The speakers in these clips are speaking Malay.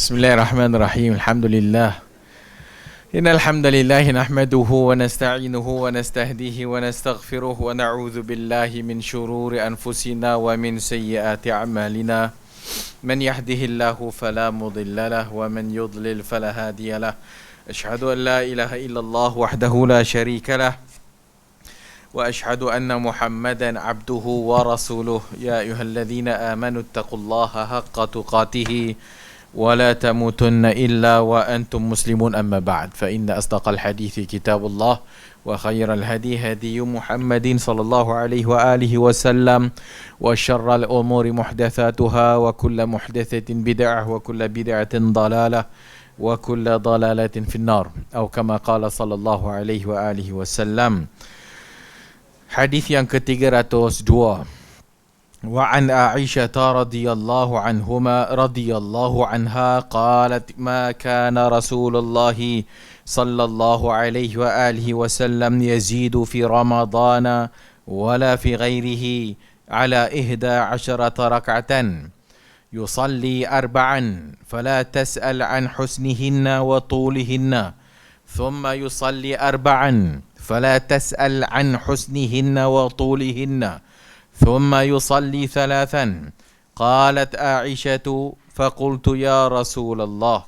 Bismillahirrahmanirrahim. Alhamdulillah. Innal hamdalillah nahmaduhu wa nasta'inuhu wa nastahdihi wa nastaghfiruh wa na'udzu billahi min shururi anfusina wa min sayyiati a'malina. Man yahdihillahu fala mudilla lahu wa man yudlil fala hadiya lahu. Ashhadu an la ilaha illallah wahdahu la syarika lahu. Wa ashhadu anna Muhammadan abduhu wa rasuluh. Ya ayyuhalladzina amanu taqullaha haqqa tuqatih ولا تموتن إلا وأنتم مسلمون أما بعد فإن أصدق الحديث كتاب الله وخير الهدي هدي محمد صلى الله عليه وآله وسلم وشر الأمور محدثاتها وكل محدثة بدعة وكل بدعة ضلالة وكل ضلالة في النار أو كما قال صلى الله عليه وآله وسلم. Hadis yang ke-302. وعن عائشة رضي الله عنها قالت ما كان رسول الله صلى الله عليه وآله وسلم يزيد في رمضان ولا في غيره على 11 ركعة يصلي 4 فلا تسأل عن حسنهن وطولهن ثم يصلي 4 فلا تسأل عن حسنهن وطولهن ثم يصلي 3. قالت عائشة فقلت يا رسول الله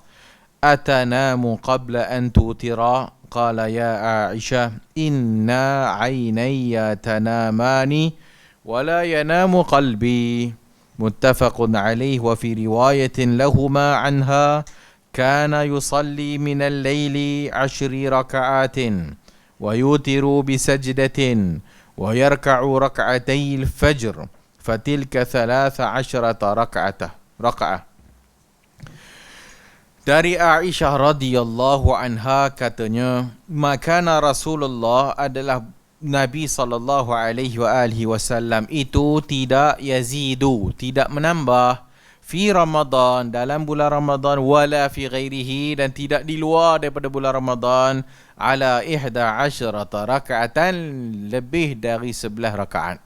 أتنام قبل أن توترا؟ قال يا عائشة إنا عيني تنامان ولا ينام قلبي. متفق عليه. وفي رواية لهما عنها كان يصلي من الليل 10 ركعات ويوتر بسجدة ويركع ركعتي الفجر فتلك 13 ركعة. Dari Aisyah radhiyallahu anha katanya, makana Rasulullah adalah Nabi sallallahu alaihi wasallam itu tidak yazidu, tidak menambah fi Ramadan, dalam bulan Ramadan, wala fi ghairihi, dan tidak di luar daripada bulan Ramadan, ala 11 raka'atan, lebih dari 11 rakaat.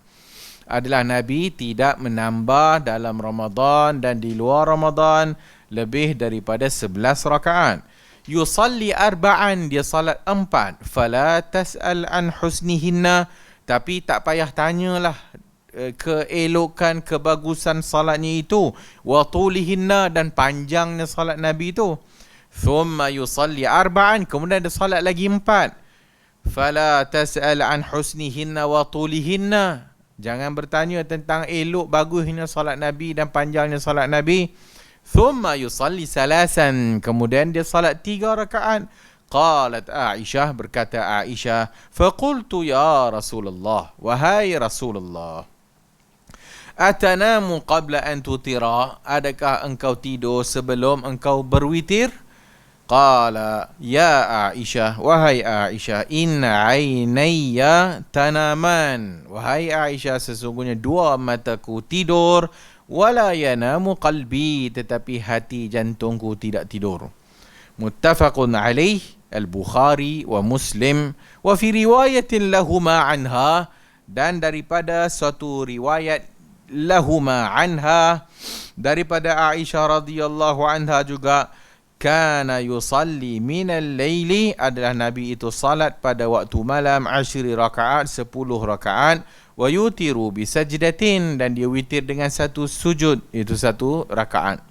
Adalah Nabi tidak menambah dalam Ramadan dan di luar Ramadan lebih daripada 11 rakaat. Yusalli 4, dia salat 4. Fala tas'al an husnihinna, tapi tak payah tanyalah keelokan, kebagusan salatnya itu. Wa tulihinna, dan panjangnya salat Nabi itu. Thumma yusalli 4, kemudian dia salat lagi 4. Fala tas'al an husnihinna wa tulihinna, jangan bertanya tentang elok bagusnya salat Nabi dan panjangnya salat Nabi. Thumma yusalli 3, kemudian dia salat 3 rakaat. Qalat Aisyah, berkata Aisyah, faqultu ya Rasulullah, wahai Rasulullah, atanamu qabla an tutira, adakah engkau tidur sebelum engkau berwitir? Qala ya Aisyah, wahai Aisyah, inna aynayya tanaman, wahai Aisyah, sesungguhnya dua mataku tidur, wala yanamu qalbi, tetapi hati jantungku tidak tidur. Muttafaqun alaih, Al-Bukhari wa Muslim. Wa fi riwayatin lahuma anha, dan daripada suatu riwayat lahuma anha, daripada Aisyah radhiyallahu anha juga, kana yusalli minal laili, adalah Nabi itu salat pada waktu malam 10 rakaat, 10 rakaat, wa yutiru bisajdatin, dan dia witir dengan satu sujud, itu satu rakaat.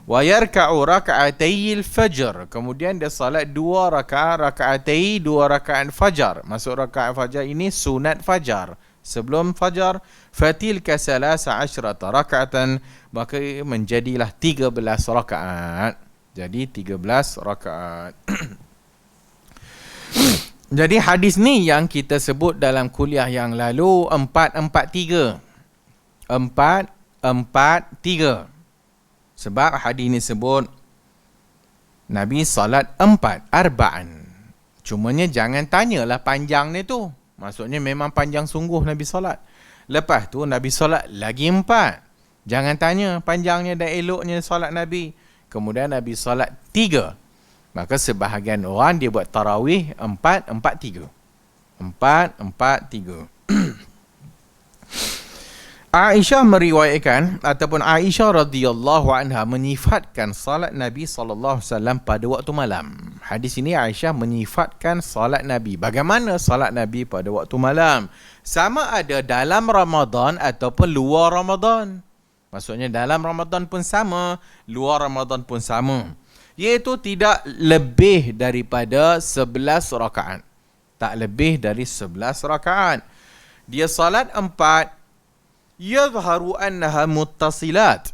Wa yarka'u raka'atayil fajr, kemudian dia salat 2 rakaat, raka'atai, 2 rakaat fajar. Masuk rakaat fajar ini sunat fajar, sebelum fajar. Fatilka 13 raka'atan, maka menjadilah 13 rakaat. Jadi 13 rakaat. Jadi hadis ni yang kita sebut dalam kuliah yang lalu 4-4-3. 4-4-3. Sebab hadis ni sebut Nabi salat 4. Cumanya jangan tanyalah panjang ni tu. Maksudnya memang panjang sungguh Nabi salat. Lepas tu Nabi salat lagi 4. Jangan tanya panjangnya dan eloknya salat Nabi. Kemudian Nabi salat 3. Maka sebahagian orang dia buat tarawih 4-4-3. 4-4-3. Aisyah meriwayatkan ataupun Aisyah radhiyallahu anha menyifatkan salat Nabi sallallahu alaihi wasallam pada waktu malam. Hadis ini Aisyah menyifatkan salat Nabi. Bagaimana salat Nabi pada waktu malam? Sama ada dalam Ramadan ataupun luar Ramadan. Maksudnya dalam Ramadan pun sama, luar Ramadan pun sama. Iaitu tidak lebih daripada 11 rakaat. Tak lebih dari 11 rakaat. Dia salat 4. Yadharu annaha muttasilat.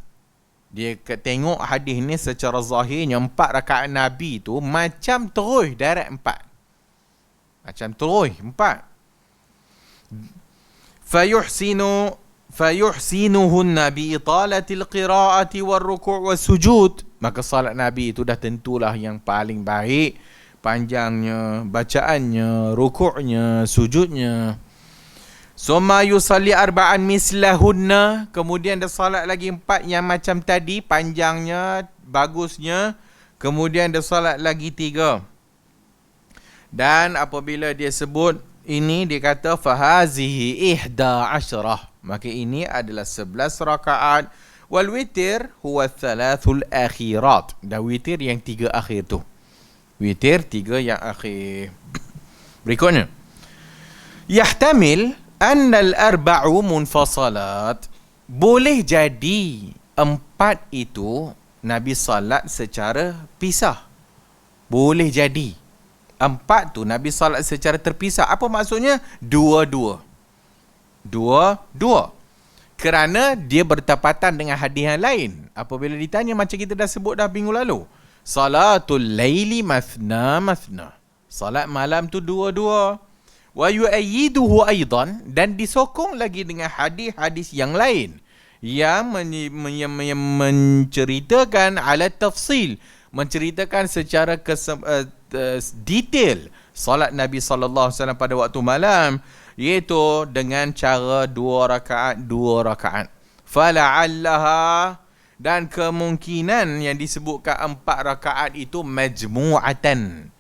Dia tengok hadis ni secara zahirnya 4 rakaat Nabi tu macam terus direct 4. Macam terus 4. Fayuhsinuhunna bi italatil qiraati war ruku' was sujud. Maka salat Nabi itu dah tentulah yang paling baik, panjangnya bacaannya, rukuknya, sujudnya. Summa yusalli arba'an mislahunna. Kemudian dia salat lagi 4 yang macam tadi, panjangnya, bagusnya. Kemudian dia salat lagi 3. Dan apabila dia sebut ini, dia kata fahazihi ihda asyrah. Maka ini adalah 11 rakaat. Wal witir huwa thalathul akhirat. Dan witir yang 3 akhir tu. Witir 3 yang akhir. Berikutnya. Yahtamil annal arba'u munfasalat. Boleh jadi 4 itu Nabi salat secara pisah. Boleh jadi 4 tu Nabi salat secara terpisah. Apa maksudnya? Dua-dua. Kerana dia bertepatan dengan hadis yang lain. Apabila ditanya macam kita dah sebut dah minggu lalu, salatul laili mathna mathna. Salat malam tu dua-dua. Wa yu'ayyiduhu aidan, dan disokong lagi dengan hadis-hadis yang lain yang menceritakan ala tafsil, menceritakan secara detail salat Nabi sallallahu alaihi wasallam pada waktu malam, iaitu dengan cara 2 rakaat. Fala'allaha, dan kemungkinan yang disebutkan 4 rakaat itu majmu'atan.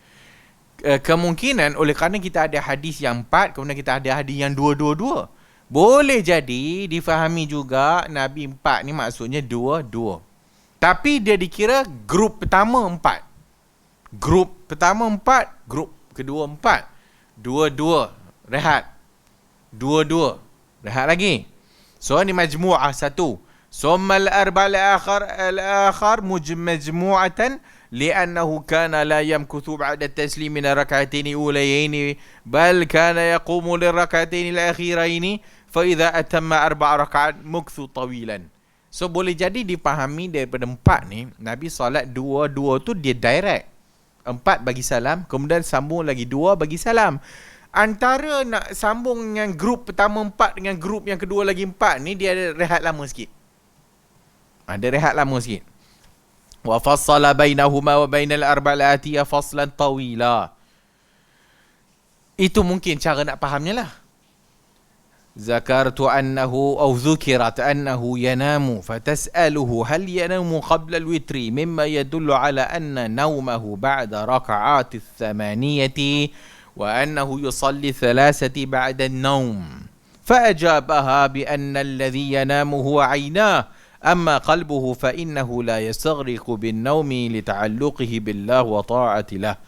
Kemungkinan oleh kerana kita ada hadis yang 4, kemudian kita ada hadis yang 2. Boleh jadi difahami juga Nabi 4 ni maksudnya 2. Tapi dia dikira grup pertama 4. Grup pertama 4, grup kedua 4. 2, rehat. 2, rehat lagi. So ni majmu'ah 1. Summa al-arba'al akhar majmu'atan لأنه كان لا يمكث بعد التسليم من الركعتين الأوليين بل كان يقوم للركعتين الأخيرين فإذا أتم 4 ركعات مكث طويلا. So boleh jadi dipahami daripada 4 ni, Nabi salat 2 tu dia direct. 4 bagi salam, kemudian sambung lagi 2 bagi salam. Antara nak sambung dengan grup pertama 4 dengan grup yang kedua lagi 4 ni, dia ada rehat lama sikit. Ada rehat lama sikit. Wa fassala bainahuma wa bainal arba'ati faslan tawila. Itu mungkin cara nak fahamnya lah. Zakartu annahu aw dhukirat annahu yanamu fatas'aluhu hal yanamu qabla al-witri mimma yadullu ala anna nawmahu ba'da raka'ati ath-thamaniyati wa annahu yusalli thalathati ba'da an-nawm. Fa'ajabaha bi anna alladhi yanamu huwa 'aynah. أما قلبه فإنه لا يستغرق بالنوم لتعلقه بالله وطاعة له.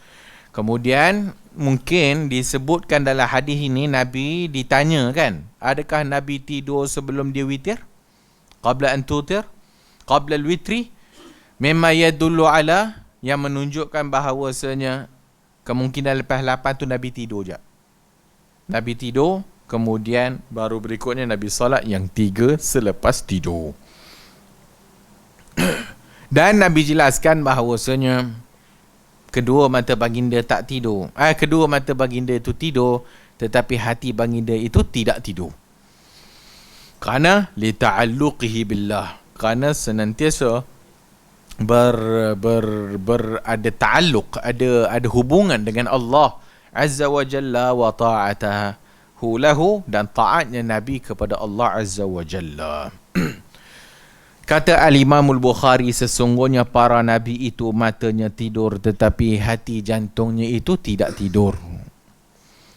Kemudian mungkin disebutkan dalam hadis ini Nabi ditanya kan, adakah Nabi tidur sebelum dia witir? Qabla an tutir? Qabla al-witri? Mimma yadullu ala, yang menunjukkan bahawasanya kemungkinan lepas 8 tu Nabi tidur je. Nabi tidur, kemudian baru berikutnya Nabi salat yang 3 selepas tidur. Dan Nabi jelaskan bahawasanya kedua mata baginda tak tidur. Kedua mata baginda itu tidur, tetapi hati baginda itu tidak tidur. Kerana lita'alluqihi billah, kerana senantiasa ada ta'alluq, ada hubungan dengan Allah Azza wa Jalla wa ta'atahu lahu, dan taatnya Nabi kepada Allah Azza wa Jalla. Kata Al-Imamul Bukhari, sesungguhnya para Nabi itu matanya tidur tetapi hati jantungnya itu tidak tidur.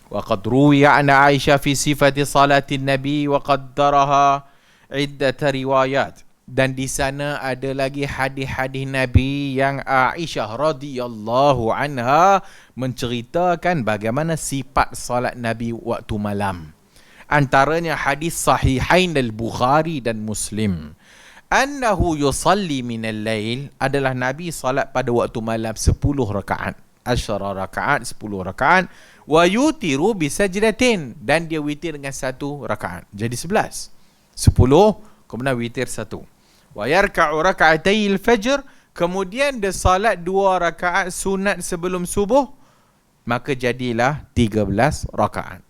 Wa qad ruwiya an Aisyah fi sifati salatin Nabi wa qaddaraha iddat riwayat, dan di sana ada lagi hadis-hadis Nabi yang Aisyah radhiyallahu anha menceritakan bagaimana sifat solat Nabi waktu malam. Antaranya hadis sahihain al-Bukhari dan Muslim. Annahu yusalli minal lail, adalah Nabi salat pada waktu malam 10 rakaat. 10 rakaat, 10 rakaat. Wa yutiru bisajdatin, dan dia witir dengan 1 rakaat. Jadi 11. 10, kemudian witir 1. Wa yarka'u raka'atayil fajr, kemudian dia salat 2 rakaat sunat sebelum subuh, maka jadilah 13 rakaat.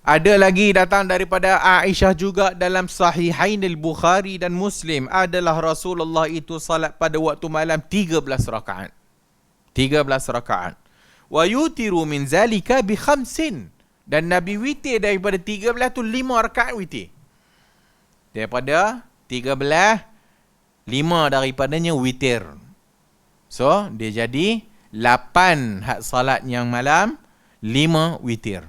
Ada lagi datang daripada Aisyah juga dalam Sahihain al-Bukhari dan Muslim, adalah Rasulullah itu salat pada waktu malam 13 rakaat. 13 rakaat. Wa yutiru min zalika bi khamsin, dan Nabi witir daripada 13 tu 5 rakaat witir. Daripada 13, 5 daripadanya witir. So, dia jadi 8 hak salat yang malam, 5 witir.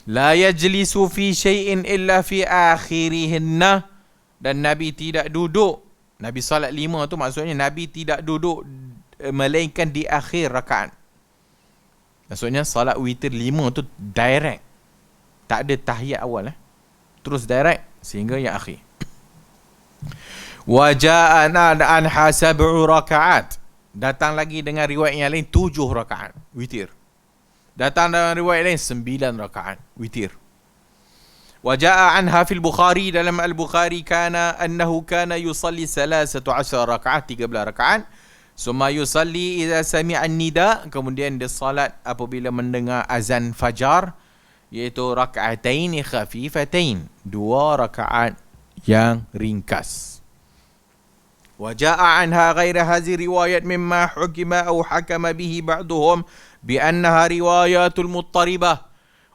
La yajlisu fi syai'in illa fi akhirihinna, dan Nabi tidak duduk. Nabi salat 5 tu maksudnya Nabi tidak duduk melainkan di akhir rakaat. Maksudnya salat witir 5 tu direct. Tak ada tahiyat awal. Terus direct sehingga yang akhir. Wa ja'ana anha 7 rakaat. Datang lagi dengan riwayat yang lain 7 rakaat witir. Datang dalam riwayat lain 9 rakaat witir. Wa ja'a anha fil Bukhari, dalam Al-Bukhari, annahu kana yusalli 13 rakaat, 13 rakaat. Summa yusalli idza sami'a an-nida, kemudian dia salat apabila mendengar azan fajar, iaitu raka'atain khafifatain, 2 rakaat yang ringkas. Wa ja'a anha ghaira hadhihi riwayat mimma hukima aw hakama bihi ba'duhum bi annaha riwayatul muttaribah.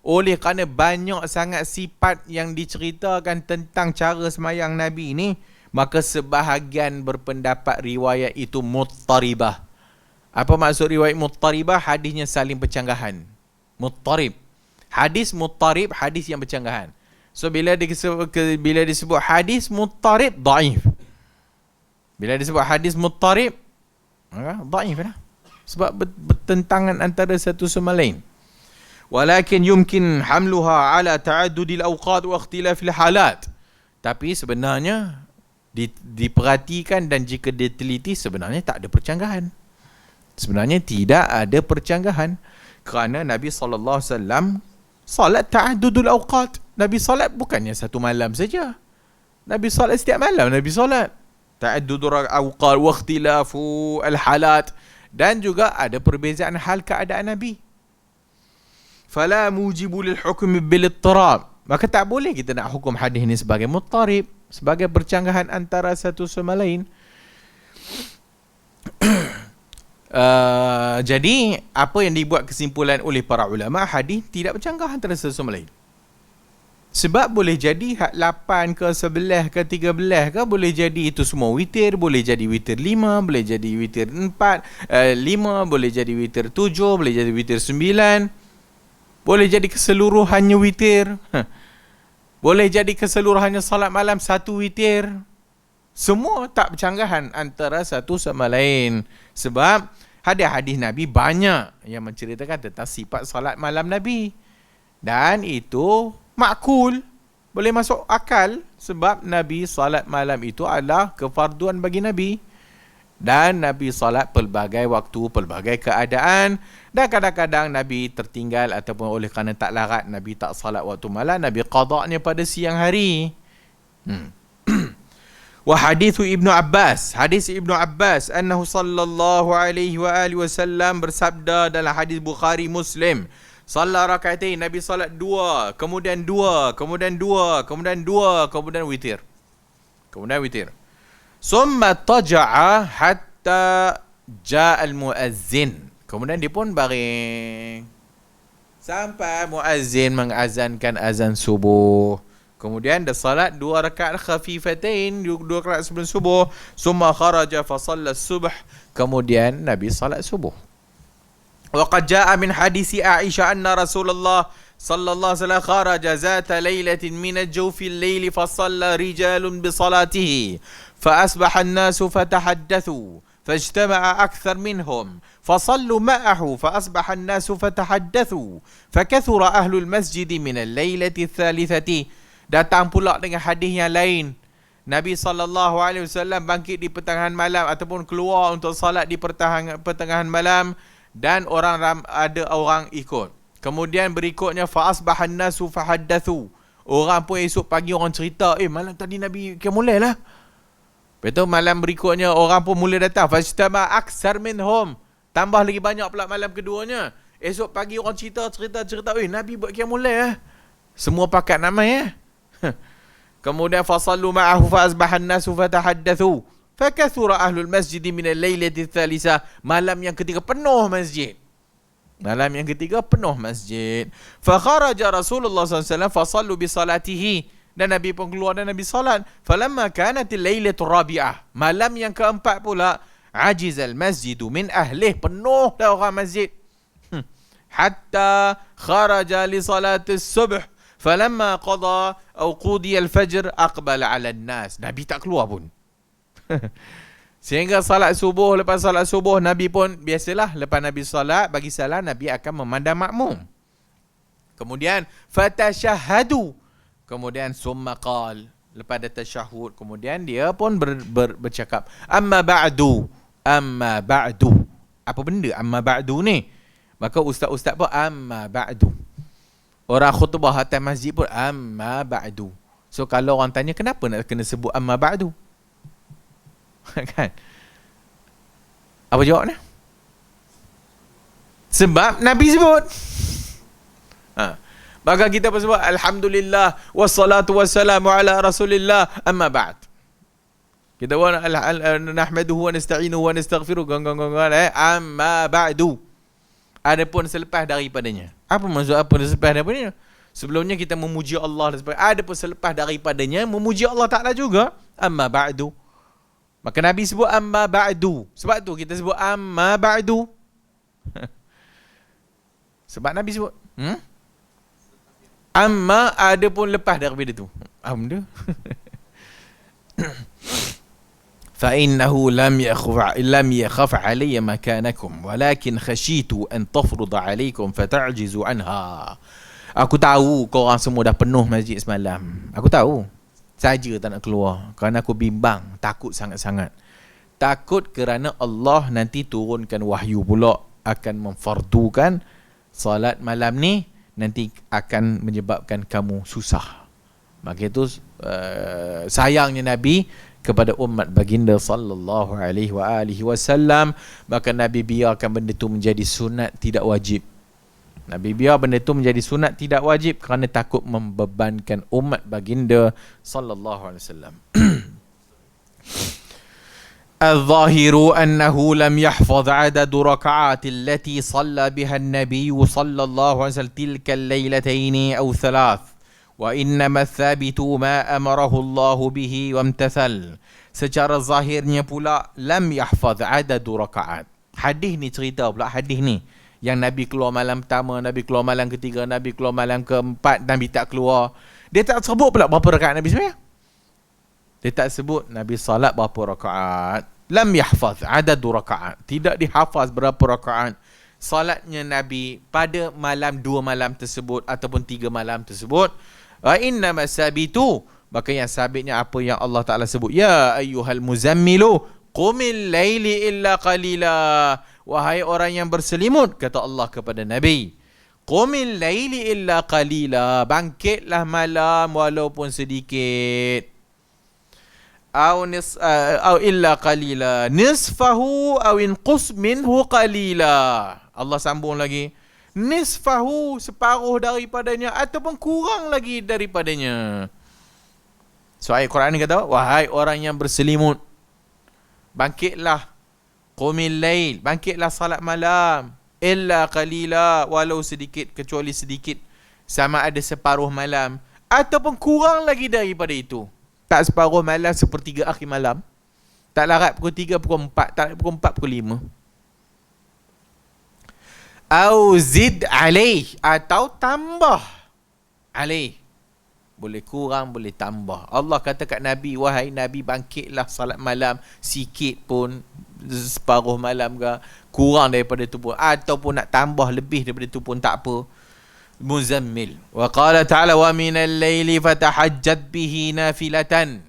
Oleh kerana banyak sangat sifat yang diceritakan tentang cara semayang Nabi ni, maka sebahagian berpendapat riwayat itu muttaribah. Apa maksud riwayat muttaribah? Hadisnya saling bercanggahan. Muttarib. Hadis muttarib, hadis yang bercanggahan. So bila disebut hadis muttarib, dhaif. Bila disebut hadis muttarib, dhaif lah. Sebab bertentangan antara satu sama lain. Walakin yumkin hamluha ala ta'addudil awqat wa ikhtilafil halat. Tapi sebenarnya diperhatikan dan jika diteliti, sebenarnya tak ada percanggahan. Sebenarnya tidak ada percanggahan. Kerana Nabi SAW salat ta'addudul awqat. Nabi salat bukannya satu malam saja. Nabi salat setiap malam. Nabi salat ta'addudul awqat wa ikhtilafu al-halat. Dan juga ada perbezaan hal keadaan Nabi. Fala mujibu lil hukm bil ittirab. Maka tak boleh kita nak hukum hadis ini sebagai muttarib, sebagai percanggahan antara satu sama lain. Jadi apa yang dibuat kesimpulan oleh para ulama, hadis tidak bercanggah antara satu sama lain. Sebab boleh jadi hak 8 ke 11 ke 13 ke, boleh jadi itu semua witir, boleh jadi witir 5, boleh jadi witir 4, 5, boleh jadi witir 7, boleh jadi witir 9, boleh jadi keseluruhannya witir, boleh jadi keseluruhannya salat malam 1 witir. Semua tak bercanggahan antara satu sama lain. Sebab hadis-hadis Nabi banyak yang menceritakan tentang sifat salat malam Nabi. Dan itu makul, boleh masuk akal, sebab Nabi salat malam itu adalah kefarduan bagi Nabi. Dan Nabi salat pelbagai waktu, pelbagai keadaan. Dan kadang-kadang Nabi tertinggal ataupun oleh kerana tak larat Nabi tak salat waktu malam, Nabi qada'nya pada siang hari. Wa hadithu Ibnu Abbas, hadis Ibnu Abbas, annahu sallallahu alaihi wa alihi wasallam bersabda dalam hadis Bukhari Muslim, salat rakaatain, Nabi salat 2, kemudian 2, kemudian 2, kemudian 2, kemudian witir. Kemudian witir. Summa taja'a hatta ja'al muazzin. Kemudian dia pun baring sampai muazzin mengazankan azan subuh. Kemudian dia salat 2 rakaat khafifatain, 2 rakaat sebelum subuh. Summa kharaja fa shalla subh. Kemudian Nabi salat subuh. Wa qad jaa min hadisi Aisyah anna Rasulullah صلى الله عليه وسلم خرج ذات ليلة من الجوف الليل فصلى رجال بصلاته فأصبح الناس فتحدثوا فاجتمع أكثر منهم فصلوا معه فأصبح الناس فتحدثوا فكثر أهل المسجد من الليلة الثالثة. Datang pula dengan hadis yang lain, Nabi SAW bangkit di pertengahan malam ataupun keluar untuk salat di pertengahan malam dan ada orang ikut. Kemudian berikutnya fa asbahan nasu fahaddathu. Orang pun esok pagi orang cerita, malam tadi Nabi mulai lah. Betul, malam berikutnya orang pun mula datang. Fajtama aksar minhum. Tambah lagi banyak pula malam keduanya. Esok pagi orang cerita, Nabi buat mulai lah. Semua pakat nama Kemudian fasallu ma'ahu fa asbahan nasu fatahaddathu. Fakathura ahlul masjid min al-lailati ats-tsalisah. Malam yang ketiga penuh masjid. Fa kharaja Rasulullah SAW fasallu bi salatihi. Dan Nabi pun keluar dan Nabi salat. Falamma kanatil lailatul rabi'ah. Malam yang keempat pula, ajizal masjidu min ahlih. Penuh dah orang masjid. Hatta kharaja li salatis subh. Falamma qada atau qudiya al-fajr aqbala 'ala an-nas. Nabi tak keluar pun. Sehingga lepas salat subuh Nabi pun biasalah lepas Nabi salat bagi salam Nabi akan memandang makmum. Kemudian fatashahhadu. Kemudian summa qal, lepas ada tasyahud kemudian dia pun bercakap amma ba'du. Apa benda amma ba'du ni? Maka ustaz-ustaz pun amma ba'du. Orang khutbah atas masjid pun amma ba'du. So kalau orang tanya kenapa nak kena sebut amma ba'du? Kan? Apa jawabnya? Sebab Nabi sebut. Maka kita pun sebut alhamdulillah wassalatu wassalamu ala rasulillah amma ba'd. Kita pun nahmaduhu wa nasta'inuhu wa nastaghfiruh amma ba'du. Adapun selepas daripadanya. Apa maksud selepas daripadanya? Sebelumnya kita memuji Allah dan sebagainya. Adapun selepas daripadanya memuji Allah Ta'ala juga. Amma ba'du. Maka Nabi sebut amma ba'du. Sebab tu kita sebut amma ba'du. Sebab Nabi sebut. Amma adapun lepas daripada tu. Apa benda? فإنه لم يخف علي مكانكم ولكن خشيت أن تفرض عليكم فتعجزوا عنها. Aku tahu kau orang semua dah penuh masjid semalam. Aku tahu. Saja tak nak keluar kerana aku bimbang, takut sangat-sangat. Takut kerana Allah nanti turunkan wahyu pula akan memfardukan salat malam ni, nanti akan menyebabkan kamu susah. Maka itu sayangnya Nabi kepada umat baginda sallallahu alaihi wasallam, maka Nabi biarkan benda itu menjadi sunat tidak wajib. Nabi biar benda itu menjadi sunat tidak wajib kerana takut membebankan umat baginda sallallahu alaihi wasallam. الظاهر أنه لم يحفظ عدد ركعات التي صلى بها النبي صلى الله عليه وسلم تلك الليلتين أو ثلاث. وإنما الثابت ما أمره الله به وامتثل. Secara zahirnya pula lam yahfaz adad rakaat. Hadis ni cerita pula hadis ni yang Nabi keluar malam pertama, Nabi keluar malam ketiga, Nabi keluar malam keempat, Nabi tak keluar. Dia tak sebut pula berapa rakaat Nabi sebenarnya. Dia tak sebut Nabi salat berapa rakaat. Lam yahfaz adad rakaat. Tidak dihafaz berapa rakaat salatnya Nabi pada malam 2 malam tersebut ataupun 3 malam tersebut. Wa innama sabitu, maka yang sabitnya apa yang Allah Ta'ala sebut, ya ayyuhal muzammilu qumil laili illa qalila. Wahai orang yang berselimut, kata Allah kepada Nabi, qumil laili illa qalila, bangkitlah malam walaupun sedikit. Au illa qalila nisfahu aw inqus minhu qalila. Allah sambung lagi, nisfahu, separuh daripadanya ataupun kurang lagi daripadanya. So ayat Quran ni kata, wahai orang yang berselimut, bangkitlah, qumil lail, bangkitlah salat malam, illa qalila, walau sedikit, kecuali sedikit, sama ada separuh malam ataupun kurang lagi daripada itu. Tak separuh malam, sepertiga akhir malam, tak larat pukul 3, pukul 4, tak larat pukul 4, pukul 5. Au zid alaih, atau tambah alaih. Boleh kurang, boleh tambah. Allah kata kat Nabi, wahai Nabi, bangkitlah salat malam sikit pun, separuh malam ke, kurang daripada tu pun, ataupun nak tambah lebih daripada tu pun tak apa. Muzammil. Wa qala ta'ala wa minal laili fatahajjat bihi nafilatan.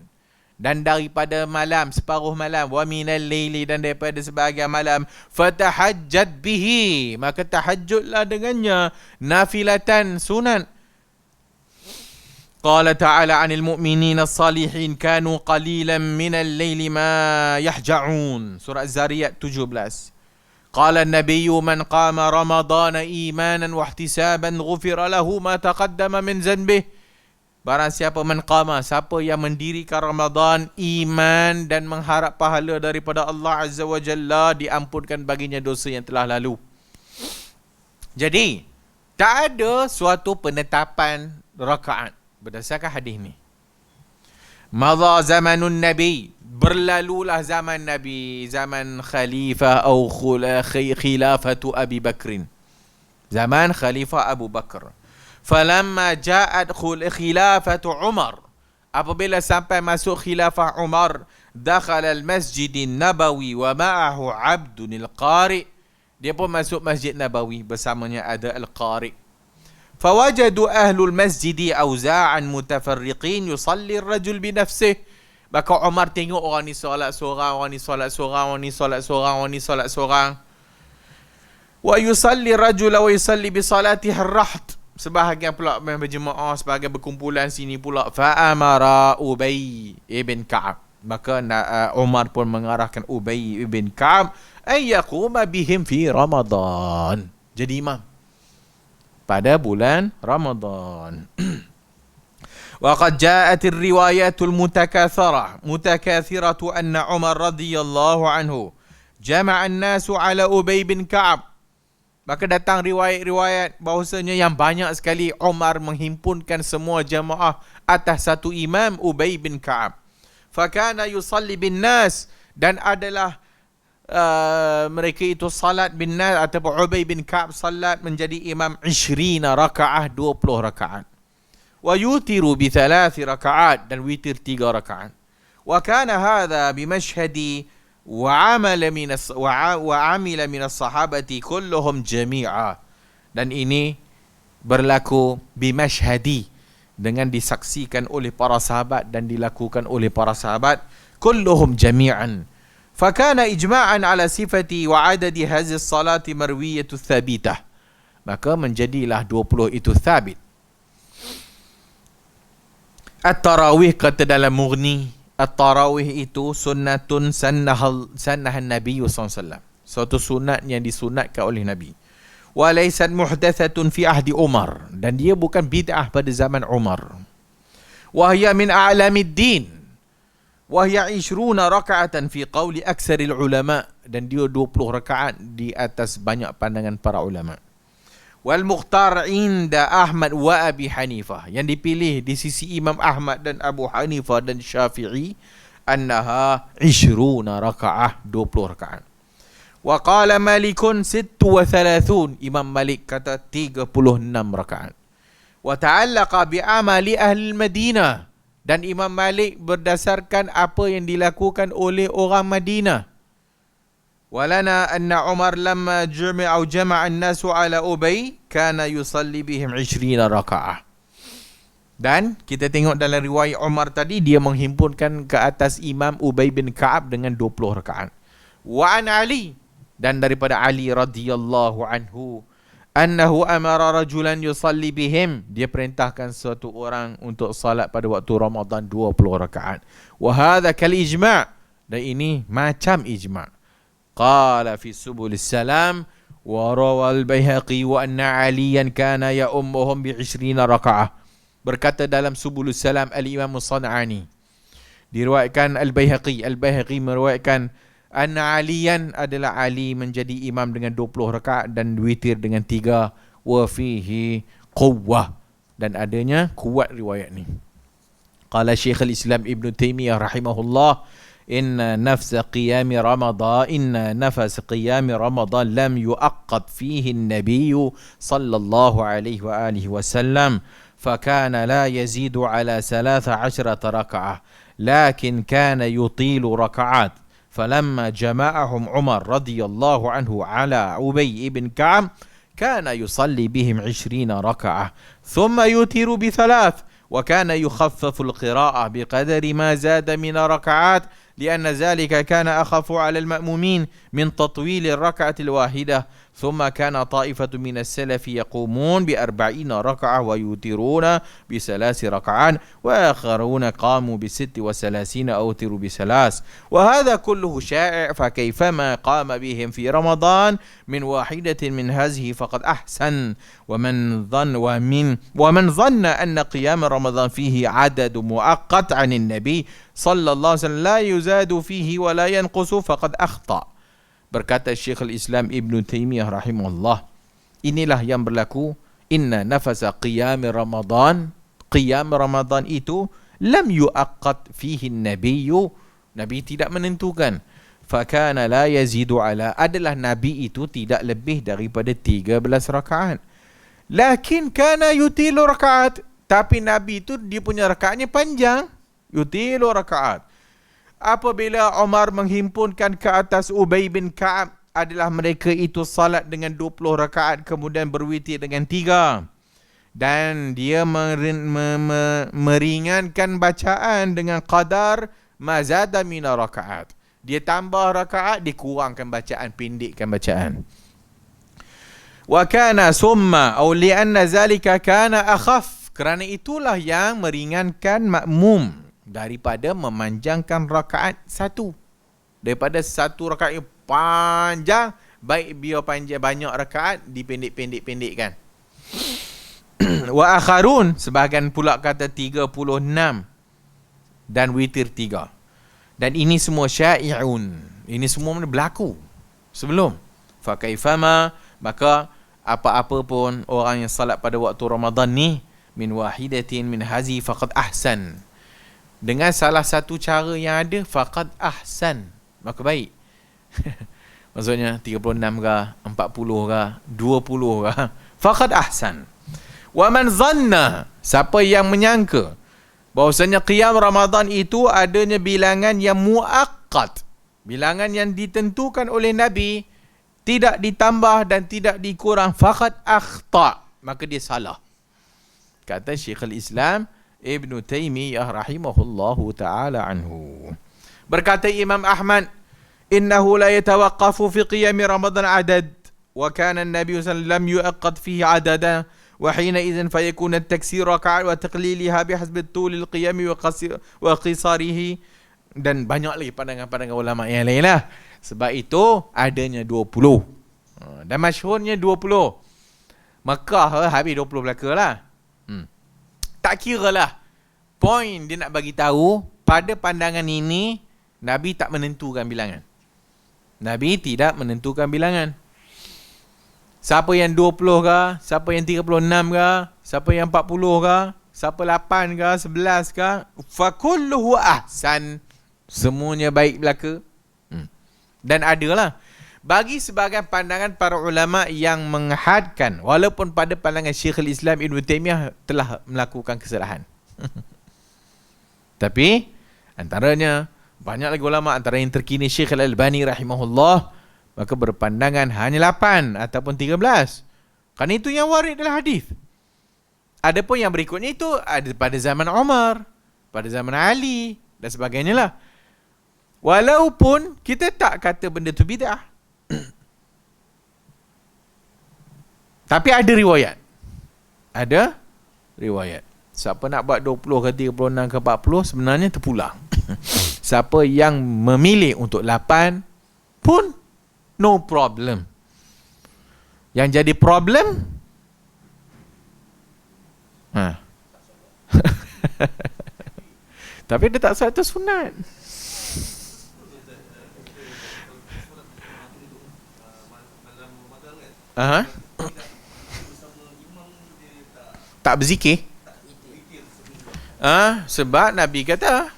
Dan daripada malam, separuh malam, wa minal laili, dan daripada sebahagian malam, fatahajjat bihi, maka tahajudlah dengannya, nafilatan, sunat. قال تعالى عن المؤمنين الصالحين كانوا قليلا من الليل ما يهجعون. Surah Az-Zariyat 17. قال النبي من قام رمضان إيمانا واحتسابا غفر له ما تقدم من ذنبه. Barang siapa menqama, siapa yang mendirikan Ramadan iman dan mengharap pahala daripada Allah Azza wa Jalla, diampunkan baginya dosa yang telah lalu. Jadi tak ada suatu penetapan rakaat berdasarkan hadis ni. Madha zamanun Nabi, berlalulah zaman Nabi, zaman khalifah atau khilafatu Abi Bakrin, zaman khalifah Abu Bakar. Falamma ja'at khilafatu Umar, apabila sampai masuk khilafah Umar, dakhala al-masjid an-nabawi wa ma'ahu 'abdun al-qari, dia pun masuk Masjid Nabawi, bersamanya ada al-qari. فوجدوا أهل المسجد أوزاعا متفرقين يصلي الرجل بنفسه. Maka Umar tengok orang ni solat seorang, orang ni solat seorang, orang ni solat seorang, orang ni solat seorang. Wa yusalli rajul wa yusalli bi salatihi ar-raht. Sebahagian pula berjemaah, sebahagian berkumpulan sini pula. Fa amara Ubay ibn Ka'ab. Maka Umar pun mengarahkan Ubay ibn Ka'ab ay yaquma bihim fi Ramadan. Jadi imam pada bulan Ramadan. وقد جاءت الروايات المتكاثرة أن عمر رضي الله عنه جمع الناس على أبي بن كعب. Maka datang riwayat-riwayat bahawasanya yang banyak sekali Umar menghimpunkan semua jamaah atas satu imam, Ubay bin Ka'ab. Fakana yusalli bin nas, dan adalah mereka itu salat bin nas, ataupun Ubay bin Ka'ab salat menjadi imam 20 rakaat, 20 rakaat. Wa yutiru bi 3 rakaat, dan witir 3 rakaat. Wa kana hadha bi mashhadi wa amila min as-sahabati kulluhum jami'a. Dan ini berlaku bi mashhadi, dengan disaksikan oleh para sahabat dan dilakukan oleh para sahabat, kulluhum jami'an. فكان إجماعا على صفة وعدد هذه الصلاة مروية ثابتة. Maka menjadilah 20 itu thabit. At-tarawih, kata dalam Mughni, at-tarawih itu sunnatun sannahan Nabi SAW, suatu sunat yang disunatkan oleh Nabi. Wa laysat muhdathatun fi ahdi Umar, dan dia bukan bid'ah pada zaman Umar. Wa hiya min a'lamid din. Wahya 20 raka'atan fi qawli aksaril ulama, dan dia 20 rakaat di atas banyak pandangan para ulama. Wal mukhtar inda Ahmad wa Abi Hanifah, yang dipilih di sisi Imam Ahmad dan Abu Hanifah dan Syafi'i, annaha 20 raka'ah, 20 rakaat. Wa qala Malikun 36, Imam Malik kata 36 rakaat. Wa ta'allaqa bi amali ahli Madinah, dan Imam Malik berdasarkan apa yang dilakukan oleh orang Madinah. Walana anna Umar lamma jama'a an-nasu ala Ubay kana yusalli bihim 20 raka'ah. Dan kita tengok dalam riwayat Umar tadi, dia menghimpunkan ke atas Imam Ubay bin Ka'ab dengan 20 rakaat. Wa an Ali, dan daripada Ali radhiyallahu anhu, annahu amara rajulan yusalli bihim, dia perintahkan suatu orang untuk salat pada waktu Ramadan 20 rakaat. Wa hadha kal ijma', dan ini macam ijma'. Qala fi Subulis Salam wa rawal Baihaqi wa anna Aliyan kana ya'ummuhum bi 20 rakaat. Berkata dalam Subulus Salam Al-Imam As-San'ani, diriwayatkan Al-Baihaqi meriwayatkan anna Aliyan, adalah Ali menjadi imam dengan 20 rakaat dan witir dengan 3. Wa fihi quwwah, dan adanya kuat riwayat ni. Qala Syekhul Islam Ibn Taymiyah rahimahullah, إن نفس قيام رمضان لم يؤقت فيه النبي صلى الله عليه وآله وسلم فكان لا يزيد على 13 ركعة لكن كان يطيل ركعات فلما جمعهم عمر رضي الله عنه على أبي بن كعب كان يصلي بهم 20 ركعة ثم يوتر ب3 وكان يخفف القراءة بقدر ما زاد من ركعات لأن ذلك كان أخف على المأمومين من تطويل الركعة الواحدة ثم كان طائفة من السلف يقومون ب40 ركعة ويوترون ب3 ركعات وآخرون قاموا ب36 أو أوتروا ب3 وهذا كله شائع فكيفما قام بهم في رمضان من واحدة من هذه فقد أحسن ومن ظن أن قيام رمضان فيه عدد مؤقت عن النبي صلى الله عليه وسلم لا يزاد فيه ولا ينقص فقد أخطأ. Berkata Syekhul Islam Ibn Taymiyah rahimahullah, inilah yang berlaku. Inna nafasa qiyam Ramadan itu lam yuaqqat fihi nabiyyu, Nabi tidak menentukan. Fakana la yazidu ala, adalah Nabi itu tidak lebih daripada 13 rakaat. Lakin kana yutilu rakaat, tapi Nabi itu dia punya rakaatnya panjang. Yutilu rakaat. Apabila Umar menghimpunkan ke atas Ubay bin Ka'ab, adalah mereka itu salat dengan 20 rakaat kemudian berwitir dengan 3. Dan dia meringankan bacaan dengan qadar mazada mina rakaat. Dia tambah rakaat, dikurangkan bacaan, pendekkan bacaan. Wa kana summa aw li'anna zalika kana akhaf, kerana itulah yang meringankan makmum daripada memanjangkan rakaat satu. Daripada satu rakaat yang panjang, baik biar panjang banyak rakaat dipendek-pendek-pendekkan. Wa akharun, sebahagian pula kata 36 dan witir 3. Dan ini semua syai'un, ini semua berlaku sebelum. Fa kaifama, maka apa-apa pun orang yang salat pada waktu Ramadan ni min wahidatin min hazi faqad ahsan, dengan salah satu cara yang ada, faqad ahsan, maka baik. Maksudnya 36 ke, 40 ke, 20 ke, faqad ahsan. Wa man zanna, siapa yang menyangka bahawasanya qiyam Ramadan itu adanya bilangan yang muaqqat, bilangan yang ditentukan oleh Nabi, tidak ditambah dan tidak dikurang, faqad akhta, maka dia salah. Kata Syekhul Islam Ibn Taymiyah rahimahullahu ta'ala anhu. Berkata Imam Ahmad, innahu la yatawaqqafu fi qiyam Ramadan adad, wa kana an-nabi sallallahu alaihi wasallam yu'aqqad fihi adadan, wa hina idhan fayakun at-taksir rakaat wa taqliliha bihasbi tul al-qiyam wa qisarihi. Dan banyak lagi pandangan-pandangan ulama yang lain lah. Sebab itu adanya 20. Dan masyhurnya 20. Mekah habis 20 belaka lah. Tak kira lah. Poin dia nak bagi tahu, pada pandangan ini Nabi tak menentukan bilangan. Nabi tidak menentukan bilangan. Siapa yang 20 ke, siapa yang 36 ke, siapa yang 40 ke, siapa 8 ke, 11 ke, fa kulluhu ahsan, semuanya baik belaka. Dan adalah bagi sebahagian pandangan para ulama yang menghadkan, walaupun pada pandangan Syekhul Islam Ibn Taymiyah telah melakukan kesalahan. Tapi antaranya banyak lagi ulama, antara yang terkini Syekh Al-Albani rahimahullah, maka berpandangan hanya 8 ataupun 13. Kerana itu yang warid dalam hadis. Adapun yang berikutnya itu ada pada zaman Umar, pada zaman Ali dan sebagainya lah. Walaupun kita tak kata benda tu bid'ah, tapi ada riwayat. Ada riwayat. Siapa nak buat 20 ke 36 ke 40 sebenarnya terpulang. Siapa yang memilih untuk 8 pun no problem. Yang jadi problem tapi dia tak solat tu sunat. Tak berzikir. Sebab Nabi kata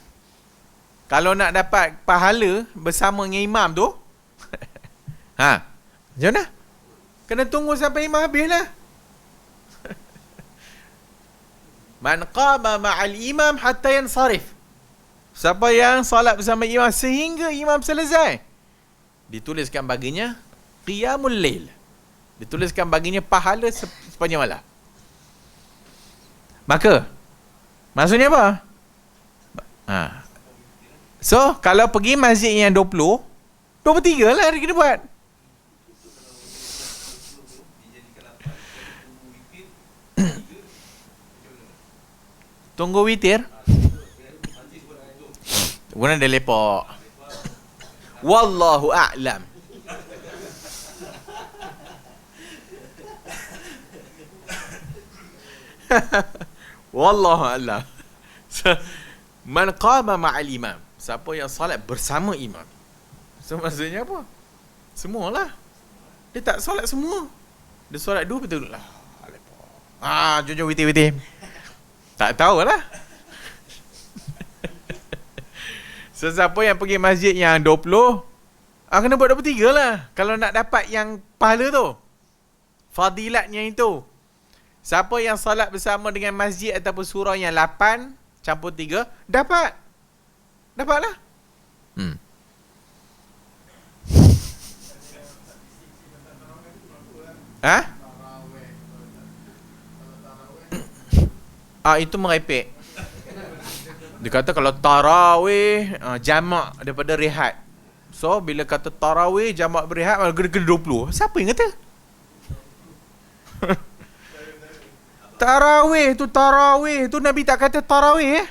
Kalau nak dapat pahala bersama dengan imam tu, macam mana? Kena tunggu sampai imam habis lah. Man qama ma'al imam hatta yansarif. Siapa yang salat bersama imam sehingga imam selesai, dituliskan baginya qiyamul lail. Dituliskan baginya pahala sepanjang malam. Maka maksudnya apa? So kalau pergi masjid yang 23 lah dia kena buat. Tunggu witir. Kemudian dia lepak. Wallahu a'lam. Wallahu a'lam. Man qama ma'al imam. Siapa yang salat bersama imam. So maksudnya apa? Semualah. Dia tak salat semua. Dia salat dua betul lah. Jom witir-witir. Tak tahulah. So siapa yang pergi masjid yang 20, kena buat 23 lah. Kalau nak dapat yang pahala tu, fadilatnya itu. Siapa yang salat bersama dengan masjid ataupun surau yang 8 campur 3, dapatlah. Itu merepek. Dia kata kalau tarawih jamak daripada rehat. So bila kata tarawih jamak berehat, kena 20. Siapa yang kata? Tarawih tu Nabi tak kata tarawih.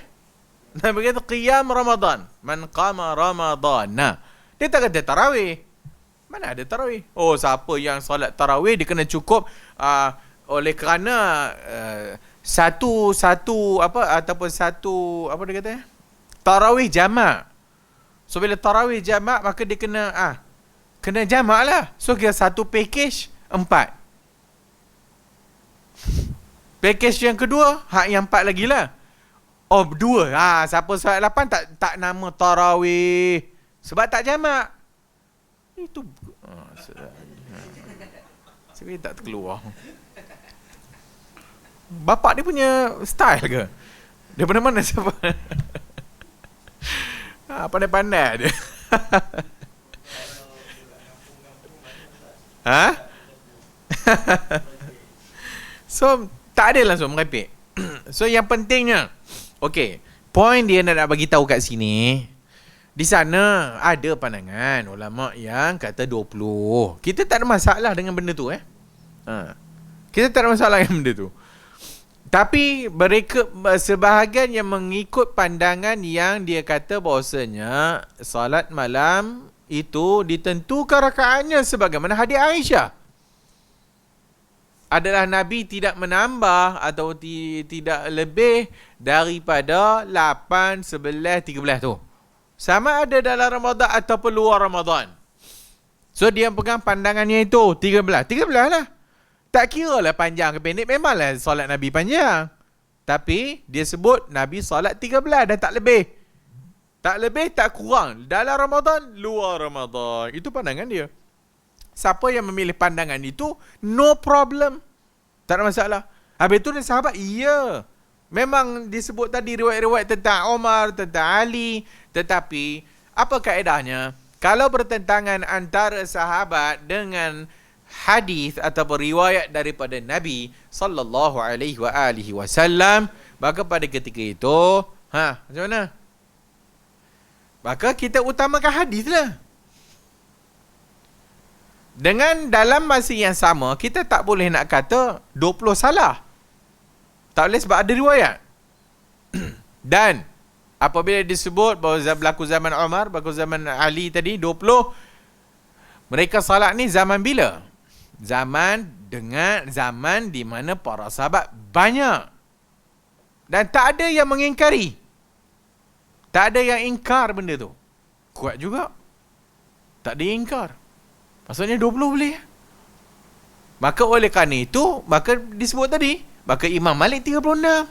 Nabi kata qiyam Ramadan. Man qama Ramadan. Dia tak kata tarawih. Mana ada tarawih? Siapa yang solat tarawih dia kena cukup oleh kerana satu dia kata? Tarawih jamak. So bila tarawih jamak maka dia kena jamak lah. So kira satu package 4. Package yang kedua yang 4 lagi lah. 2. Siapa solat 8 tak nama tarawih sebab tak jamak. Itu saya tak terkeluar. Bapak dia punya style ke? Daripada mana siapa? Pandai-pandai dia. So tak ada langsung merepek. So yang pentingnya, point dia nak bagi tahu kat sini, di sana ada pandangan ulama yang kata 20. Kita tak ada masalah dengan benda tu Kita tak ada masalah dengan benda tu. Tapi mereka sebahagian yang mengikut pandangan yang dia kata bahawasanya salat malam itu ditentukan rakaatnya sebagaimana hadis Aisyah. Adalah Nabi tidak menambah atau tidak lebih daripada 8, 11, 13 tu. Sama ada dalam Ramadan ataupun luar Ramadan. So dia pegang pandangannya itu 13 lah. Tak kira lah panjang ke pendek, memanglah solat Nabi panjang. Tapi dia sebut Nabi solat 13 dan tak lebih. Tak lebih, tak kurang. Dalam Ramadan, luar Ramadan. Itu pandangan dia. Siapa yang memilih pandangan itu, no problem. Tak ada masalah. Habis itu sahabat, memang disebut tadi riwayat-riwayat tentang Omar, tentang Ali. Tetapi, apa kaedahnya? Kalau bertentangan antara sahabat dengan hadis atau riwayat daripada Nabi sallallahu alaihi wasallam, maka pada ketika itu macam mana? Maka kita utamakan hadis lah. Dengan dalam masa yang sama, kita tak boleh nak kata 20 salah. Tak boleh sebab ada riwayat. Dan apabila disebut bahawa berlaku zaman Umar, berlaku zaman Ali tadi 20, mereka salat ni zaman bila? Zaman di mana para sahabat banyak. Dan tak ada yang mengingkari. Tak ada yang ingkar benda tu. Kuat juga. Tak ada yang ingkar. Maksudnya 20 boleh. Maka oleh kerana itu, maka disebut tadi, maka Imam Malik 36.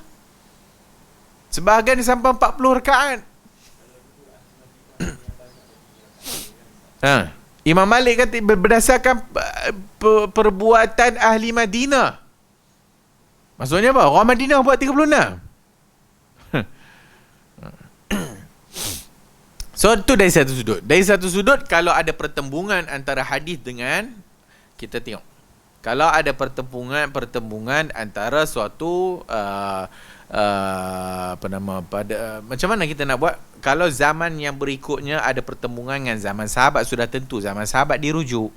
Sebahagian sampai 40 rakaat. Ha. Imam Malik kata berdasarkan perbuatan ahli Madinah. Maksudnya apa? Orang Madinah buat 36. So tu dari satu sudut. Dari satu sudut, kalau ada pertembungan antara hadis dengan, kita tengok, kalau ada pertembungan antara suatu macam mana kita nak buat? Kalau zaman yang berikutnya ada pertembungan dengan zaman sahabat, sudah tentu zaman sahabat dirujuk.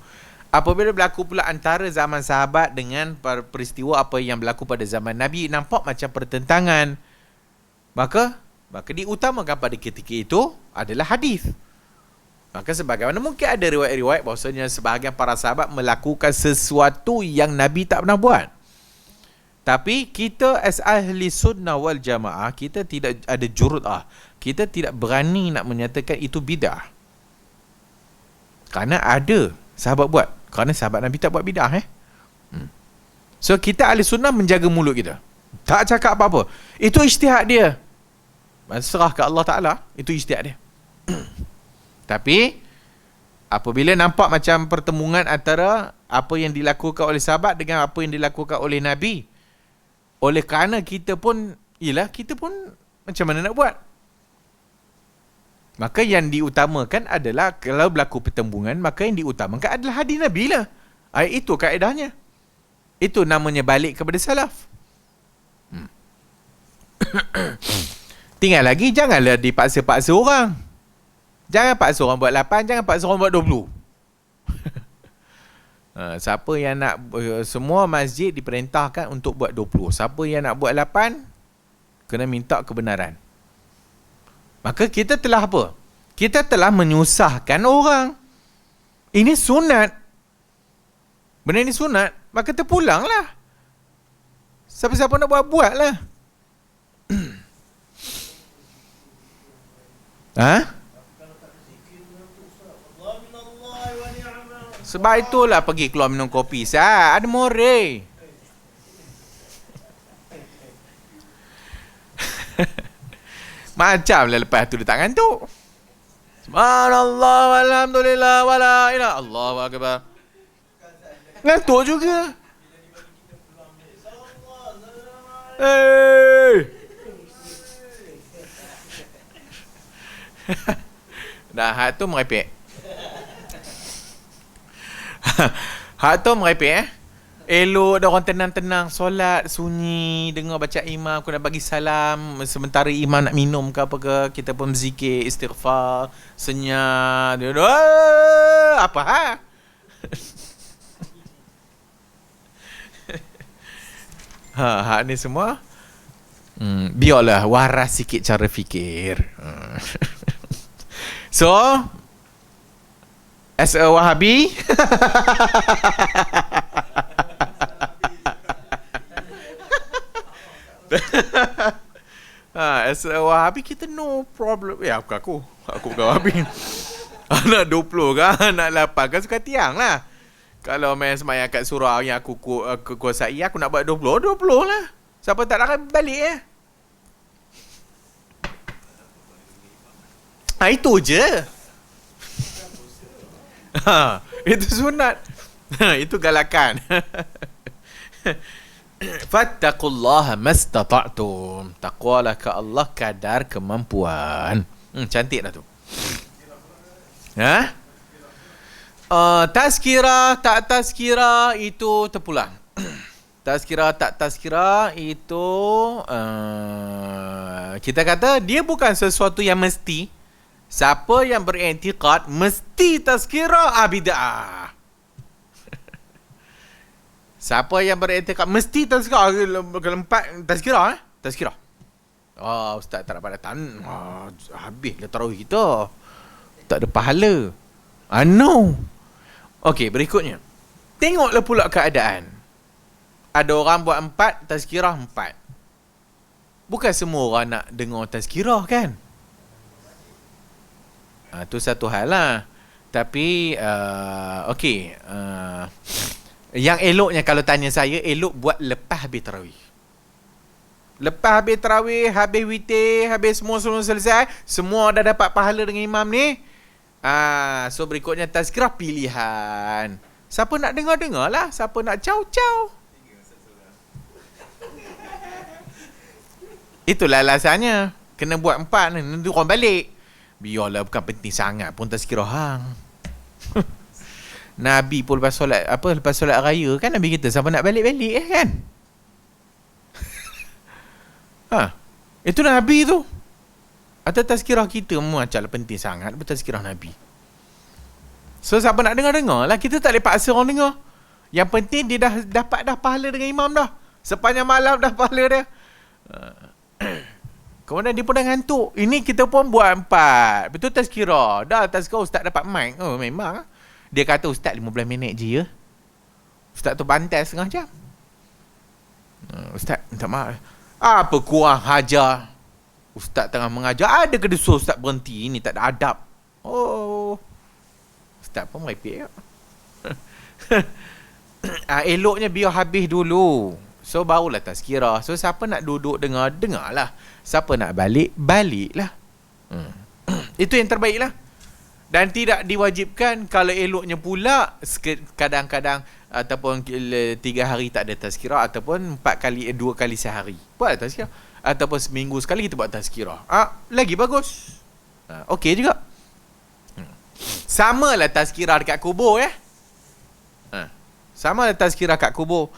Apabila berlaku pula antara zaman sahabat dengan peristiwa apa yang berlaku pada zaman Nabi, nampak macam pertentangan, maka diutamakan pada ketika itu adalah hadis. Maka sebagaimana mungkin ada riwayat-riwayat bahawasanya sebahagian para sahabat melakukan sesuatu yang Nabi tak pernah buat. Tapi kita as ahli sunnah wal jamaah, kita tidak ada jur'ah. Kita tidak berani nak menyatakan itu bid'ah. Kerana ada sahabat buat. Kerana sahabat Nabi tak buat bid'ah. So kita ahli sunnah menjaga mulut kita. Tak cakap apa-apa. Itu ijtihad dia. Serah ke Allah Ta'ala. Itu ijtihad dia. Tapi apabila nampak macam pertembungan antara apa yang dilakukan oleh sahabat dengan apa yang dilakukan oleh Nabi, oleh kerana kita pun macam mana nak buat? Maka yang diutamakan adalah, kalau berlaku pertembungan, maka yang diutamakan adalah hadis Nabi lah. Itu kaedahnya. Itu namanya balik kepada salaf. Tinggal lagi, janganlah dipaksa-paksa orang. Jangan paksa orang buat 8, jangan paksa orang buat 20. Siapa yang nak, semua masjid diperintahkan untuk buat 20. Siapa yang nak buat 8, kena minta kebenaran. Maka kita telah apa? Kita telah menyusahkan orang. Ini sunat. Benda ini sunat, maka terpulanglah. Siapa-siapa nak buat-buatlah. Sebab itulah pergi keluar minum kopi. Ada more. Macam lah lepas tu dia tak ngantuk. Subhanallah walhamdulillah wala ilaha Allahu akbar. Ngantuk juga. Dah hak tu merepek. Hak tu merepek. Elok dah orang tenang-tenang solat sunyi, dengar baca imam, aku nak bagi salam sementara imam nak minum ke apa ke, kita pun berzikir, istighfar, senyap. Apa hak ni semua biarlah waras sikit cara fikir. So as a Wahabi as a Wahabi kita no problem. Aku bukan Wahabi. Anak 20 kan, anak 8 kan suka tiang lah. Kalau main semayang kat surau yang aku kuasai, aku nak buat 20 lah. Siapa tak nak balik itu je. Itu sunat. Itu galakan. Fattaqullaha mastata'tum. Taqwalah ke Allah kadar kemampuan. Cantik dah tu. Tazkirah tak tazkirah itu terpulang. Tazkirah tak tazkirah itu kita kata dia bukan sesuatu yang mesti. Siapa yang beriktikad mesti tazkirah, bid'ah. Siapa yang beriktikad mesti tazkirah, keempat tazkirah, tazkirah. Ustaz tak dapat datang. Habislah tarawih kita. Tak ada pahala. No. Okey, berikutnya. Tengoklah pula keadaan. Ada orang buat 4, tazkirah 4. Bukan semua orang nak dengar tazkirah kan? Tu satu hal lah. Tapi okey, yang eloknya kalau tanya saya, elok buat lepas habis tarawih. Lepas habis tarawih, habis witir, habis semua selesai, semua dah dapat pahala dengan imam ni, So berikutnya tazkirah pilihan. Siapa nak dengar lah. Siapa nak caw. Itulah alasannya. Kena buat 4 ni. Nanti orang balik. Biarlah bukan penting sangat pun tazkirah hang. Nabi pun lepas solat raya kan Nabi kita siapa nak balik-balik kan. Itu Nabi tu. Atau tazkirah kita macam penting sangat tazkirah Nabi. So siapa nak dengar lah. Kita tak boleh paksa orang dengar. Yang penting dia dah dapat pahala dengan imam dah. Sepanjang malam dah pahala dia. Kemudian dia pun dah ngantuk. Ini kita pun buat 4. Betul tazkirah. Dah tazkirah ustaz dapat mic. Memang. Dia kata ustaz 15 minit je ya. Ustaz tu bantai setengah jam. Ustaz minta maaf. Apa kurang hajar? Ustaz tengah mengajar. Ada ke dia suruh ustaz berhenti? Ini tak ada adab. Ustaz pun merepek. Eloknya biar habis dulu. So barulah tazkirah. So siapa nak duduk dengarlah. Siapa nak baliklah. Itu yang terbaik lah. Dan tidak diwajibkan. Kalau eloknya pula kadang-kadang ataupun 3 hari tak ada tazkirah, ataupun 2 kali sehari buat tazkirah, ataupun seminggu sekali kita buat tazkirah, lagi bagus. Okey juga. Sama lah tazkirah dekat kubur ya. Sama lah tazkirah kat kubur.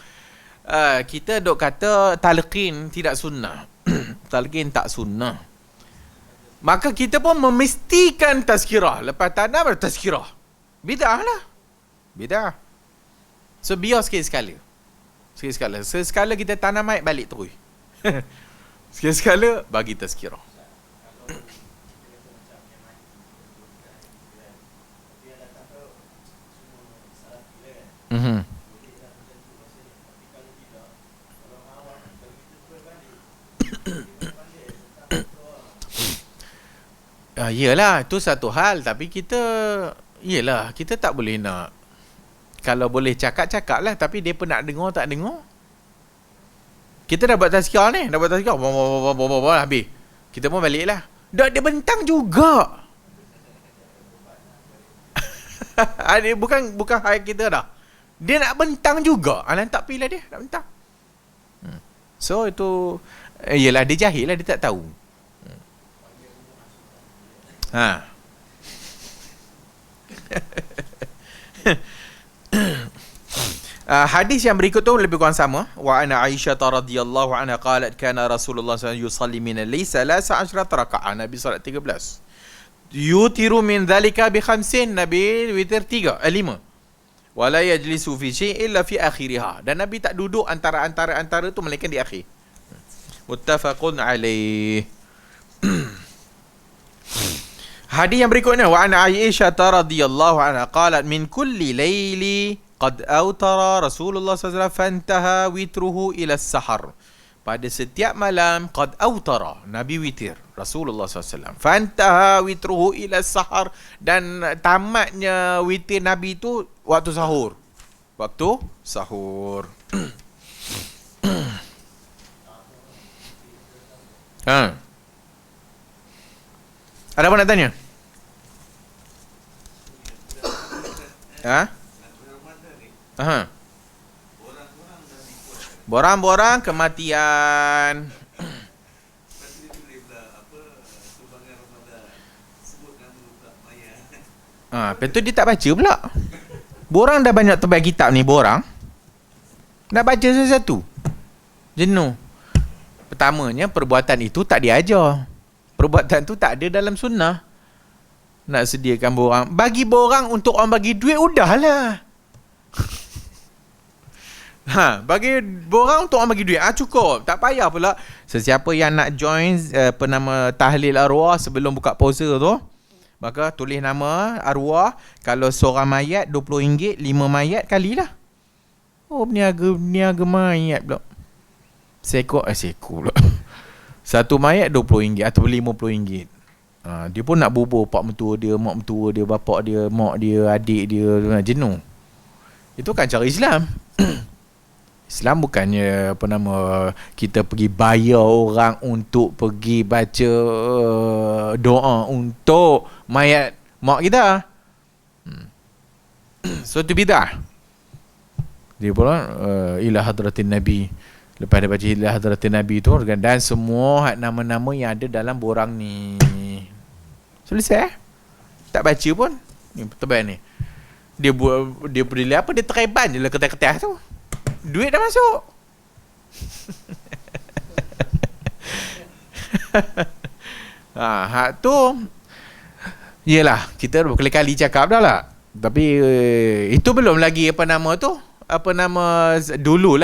Kita dok kata talqin tidak sunnah. Talqin tak sunnah. Maka kita pun memastikan tazkirah. Lepas tanam ada tazkirah. Bidah lah. Bidah. So biar sekali-sekala. Sekali-sekala kita tanam air balik terus. Sekali-sekala bagi tazkirah. Yelah, itu satu hal. Tapi kita tak boleh nak. Kalau boleh cakap lah. Tapi dia pun nak dengar tak dengar. Kita dah buat tazkirah ni. Habis. Kita pun balik lah. Dah dia bentang juga. Bukan hal kita dah. Dia nak bentang juga. Tak pilih dia nak bentang. So itu yelah, dia jahil lah. Dia tak tahu. Hadis yang berikut tu lebih kurang sama. Wa ana Aisyah radhiyallahu anha qalat kana Rasulullah sallallahu alaihi wasallam yusalli min al-lail 13 raka'ah. Nabi salat 13. Yutiru min dhalika bi 5. Nabi witir 5. Wala yajlisu fi syai' illa fi akhiriha. Dan Nabi tak duduk antara tu melainkan di akhir. Muttafaqun alaih. Hadis yang berikutnya wa an Aisyah radhiyallahu anha qalat min kulli laili qad awtara Rasulullah sallallahu alaihi wasallam fantaha witruhu ila as-sahar. Pada setiap malam qad awtara Nabi witir Rasulullah sallallahu alaihi wasallam fantaha witruhu ila as-sahar, dan tamatnya witir Nabi tu waktu sahur. Ada apa nak tanya? Borang-borang kematian. Lepas tu dia tak baca pula. Borang dah banyak tebal kitab ni, borang nak baca satu-satu. Jenuh. Pertamanya, perbuatan itu tak diajar. Perbuatan tu tak ada dalam sunnah. Nak sediakan borang. Bagi borang untuk orang bagi duit, udahlah. Bagi borang untuk orang bagi duit, cukup. Tak payah pula. Sesiapa yang nak join tahlil arwah sebelum buka puasa tu, maka tulis nama arwah. Kalau seorang mayat RM20, 5 mayat kalilah. Berniaga mayat pula. Seekor pula. Satu mayat RM20 atau RM50. Dia pun nak bubur pak mentua dia, mak mentua dia, bapak dia, mak dia, adik dia. Jenuh. Itu kan cara Islam. Islam bukannya kita pergi bayar orang untuk pergi baca doa untuk mayat mak kita. So tu bidah. Dia pula ila hadratin Nabi. Lepas dia baca ila hadratin Nabi tu, dan semua nama-nama yang ada dalam borang ni. Selesai. Tak baca pun. Ni tebal ni. Dia berdiri apa, dia tereban je lah ketah-ketah tu. Duit dah masuk. Hak tu yelah, kita berkali-kali cakap dah lah. Tapi itu belum lagi apa nama tu, apa nama dulu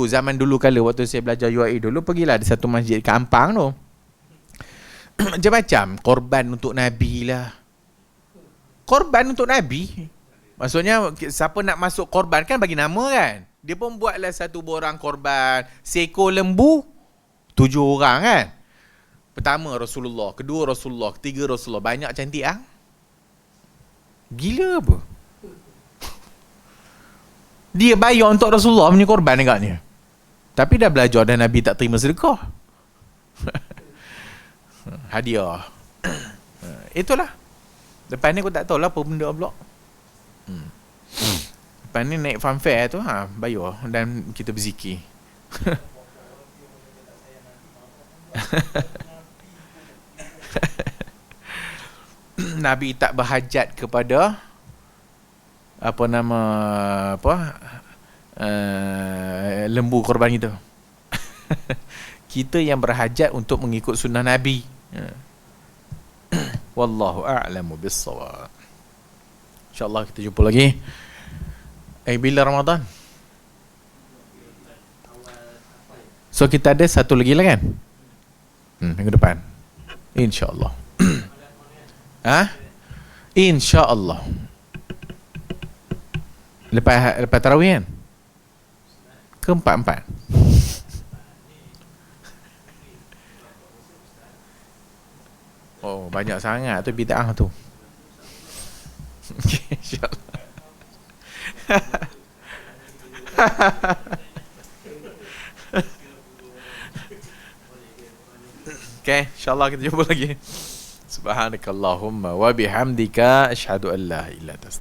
zaman dulu kala waktu saya belajar UAE dulu, pergilah ada satu masjid kat Ampang tu. Macam-macam korban untuk Nabi lah. Korban untuk Nabi. Maksudnya siapa nak masuk korban kan bagi nama kan. Dia pun buatlah satu borang korban seekor lembu 7 orang kan. Pertama Rasulullah, kedua Rasulullah, ketiga Rasulullah. Banyak cantik ah. Gila apa? Dia bayar untuk Rasulullah punya korban agaknya. Tapi dah belajar dan Nabi tak terima sedekah. Hadiah. Itulah. Lepas ni aku tak tahu lah apa benda pula. Lepas ni naik funfair tu bayar dan kita berzikir. Nabi tak berhajat kepada apa nama lembu korban itu. Kita yang berhajat untuk mengikut sunnah Nabi. Wallahu a'lamu bis-shawab. InsyaAllah kita jumpa lagi. Bila Ramadan? So kita ada satu lagi lah kan? Minggu depan. InsyaAllah. InsyaAllah. Lepas tarawih kan? Ke-4. Oh, banyak sangat tu bid'ah tu. Okay, InsyaAllah. Okay, InsyaAllah kita jumpa lagi. Subhanakallahumma wa bihamdika asyhadu an la ilaha illa anta